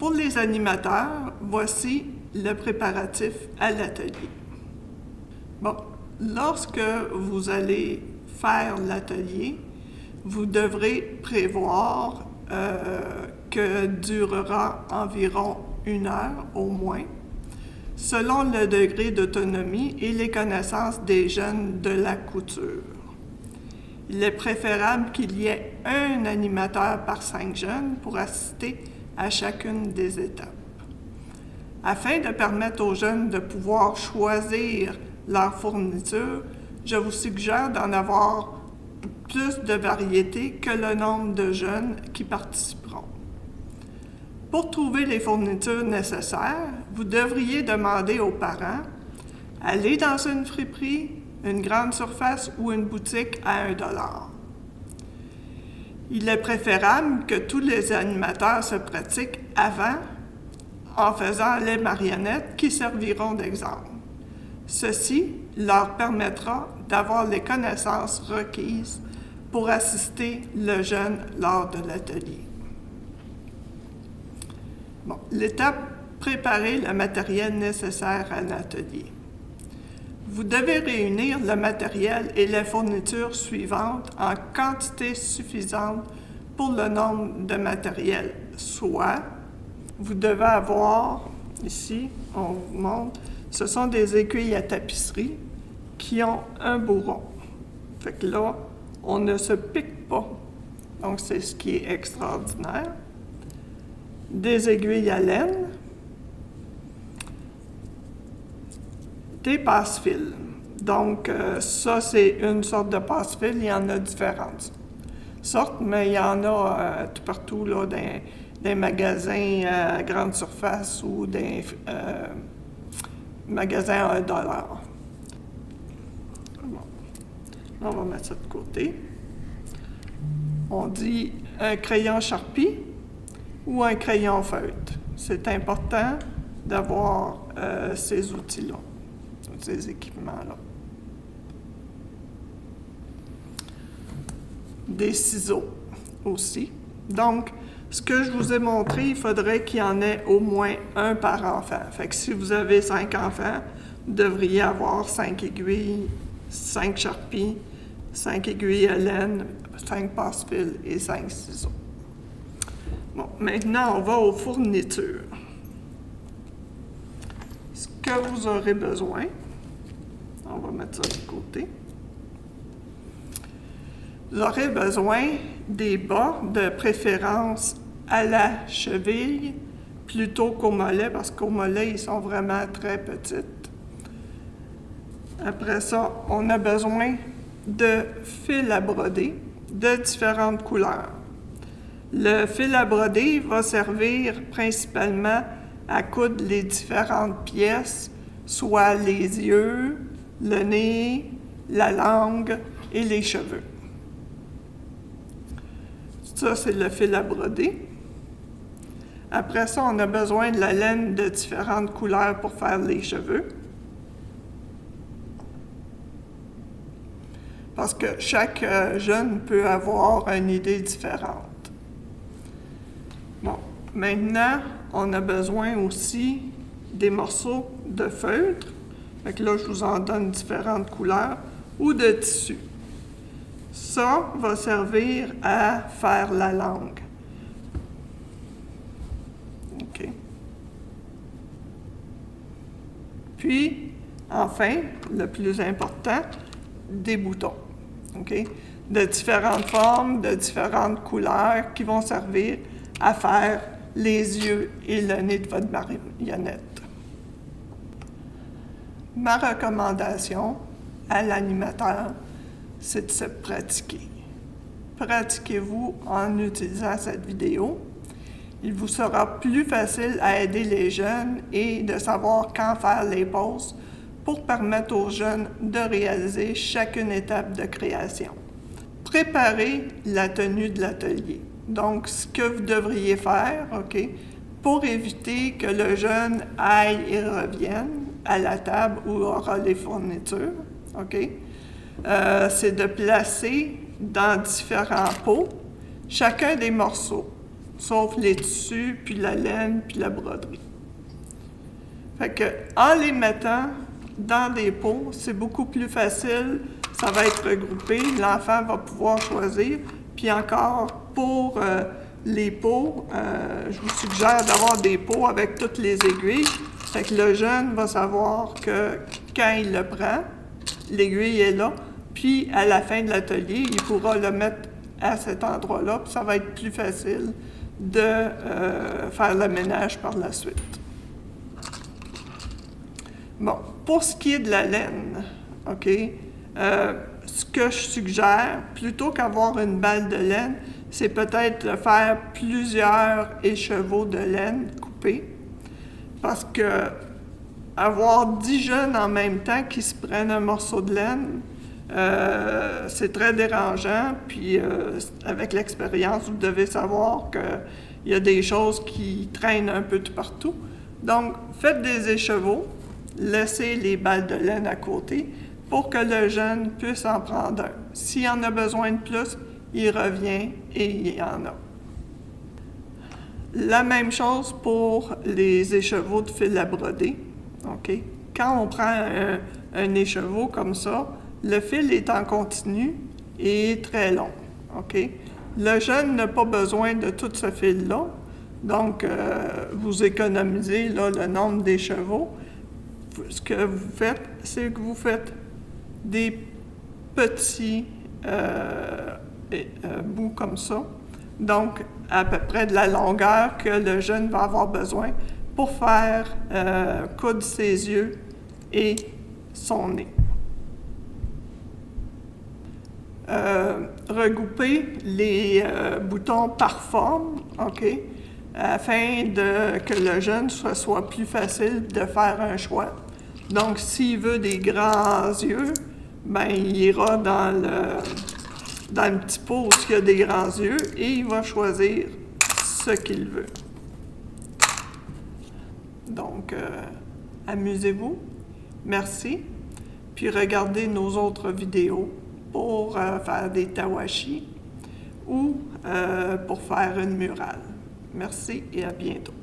Pour les animateurs, voici le préparatif à l'atelier. Bon, lorsque vous allez faire l'atelier, vous devrez prévoir que durera environ 1 heure au moins, selon le degré d'autonomie et les connaissances des jeunes de la couture. Il est préférable qu'il y ait un animateur par 5 jeunes pour assister à chacune des étapes. Afin de permettre aux jeunes de pouvoir choisir leur fourniture, je vous suggère d'en avoir plus de variété que le nombre de jeunes qui participeront. Pour trouver les fournitures nécessaires, vous devriez demander aux parents « Allez dans une friperie, une grande surface ou une boutique à 1 $. Il est préférable que tous les animateurs se pratiquent avant en faisant les marionnettes qui serviront d'exemple. Ceci leur permettra d'avoir les connaissances requises pour assister le jeune lors de l'atelier. Bon, l'étape « Préparer le matériel nécessaire à l'atelier ». Vous devez réunir le matériel et les fournitures suivantes en quantité suffisante pour le nombre de matériel. Soit, vous devez avoir, ici, on vous montre, ce sont des aiguilles à tapisserie qui ont un bourron. Fait que là, on ne se pique pas. Donc, c'est ce qui est extraordinaire. Des aiguilles à laine, des passe-fils. Donc, ça, c'est une sorte de passe-fil. Il y en a différentes sortes, mais il y en a tout partout, là, dans des magasins à grande surface ou des magasins à 1 $. Bon. On va mettre ça de côté. On dit un crayon Sharpie ou un crayon feutre. C'est important d'avoir ces outils-là, ces équipements-là. Des ciseaux aussi. Donc, ce que je vous ai montré, il faudrait qu'il y en ait au moins un par enfant. Fait que si vous avez 5 enfants, vous devriez avoir 5 aiguilles, 5 Sharpies, 5 aiguilles à laine, 5 passe-fils et 5 ciseaux. Bon, maintenant, on va aux fournitures. Ce que vous aurez besoin, on va mettre ça de côté. Vous aurez besoin des bas, de préférence à la cheville, plutôt qu'au mollet, parce qu'au mollet, ils sont vraiment très petites. Après ça, on a besoin de fil à broder de différentes couleurs. Le fil à broder va servir principalement à coudre les différentes pièces, soit les yeux, le nez, la langue et les cheveux. Ça, c'est le fil à broder. Après ça, on a besoin de la laine de différentes couleurs pour faire les cheveux. Parce que chaque jeune peut avoir une idée différente. Bon, maintenant, on a besoin aussi des morceaux de feutre. Fait que là, je vous en donne différentes couleurs, ou de tissu. Ça va servir à faire la langue. OK. Puis, enfin, le plus important, des boutons. OK? De différentes formes, de différentes couleurs qui vont servir à faire les yeux et le nez de votre marionnette. Ma recommandation à l'animateur, c'est de se pratiquer. Pratiquez-vous en utilisant cette vidéo. Il vous sera plus facile à aider les jeunes et de savoir quand faire les pauses pour permettre aux jeunes de réaliser chacune étape de création. Préparez la tenue de l'atelier. Donc, ce que vous devriez faire, OK, pour éviter que le jeune aille et revienne à la table où aura les fournitures, OK, c'est de placer dans différents pots chacun des morceaux sauf les tissus, puis la laine, puis la broderie. Fait que, en les mettant dans des pots, c'est beaucoup plus facile, ça va être regroupé, l'enfant va pouvoir choisir, puis encore, pour les pots, je vous suggère d'avoir des pots avec toutes les aiguilles, fait que le jeune va savoir que quand il le prend, l'aiguille est là, puis à la fin de l'atelier, il pourra le mettre à cet endroit-là, puis ça va être plus facile de faire le ménage par la suite. Bon, pour ce qui est de la laine, OK, ce que je suggère, plutôt qu'avoir une balle de laine, c'est peut-être de faire plusieurs écheveaux de laine coupés, parce que avoir 10 jeunes en même temps qui se prennent un morceau de laine, c'est très dérangeant, puis avec l'expérience, vous devez savoir qu'il y a des choses qui traînent un peu tout partout. Donc, faites des écheveaux, laissez les balles de laine à côté pour que le jeune puisse en prendre un. S'il en a besoin de plus, il revient et il y en a. La même chose pour les écheveaux de fil à broder. Okay? Quand on prend un écheveau comme ça, le fil est en continu et très long. Okay? Le jeune n'a pas besoin de tout ce fil-là, donc vous économisez là, le nombre d'écheveaux. Ce que vous faites, c'est que vous faites des petits bouts comme ça, donc à peu près de la longueur que le jeune va avoir besoin pour faire coudre ses yeux et son nez. Regrouper les boutons par forme, OK, afin que le jeune soit plus facile de faire un choix. Donc, s'il veut des grands yeux, ben il ira dans le petit pot où il y a des grands yeux et il va choisir ce qu'il veut. Donc, amusez-vous, merci, puis regardez nos autres vidéos pour faire des tawashi ou pour faire une murale. Merci et à bientôt.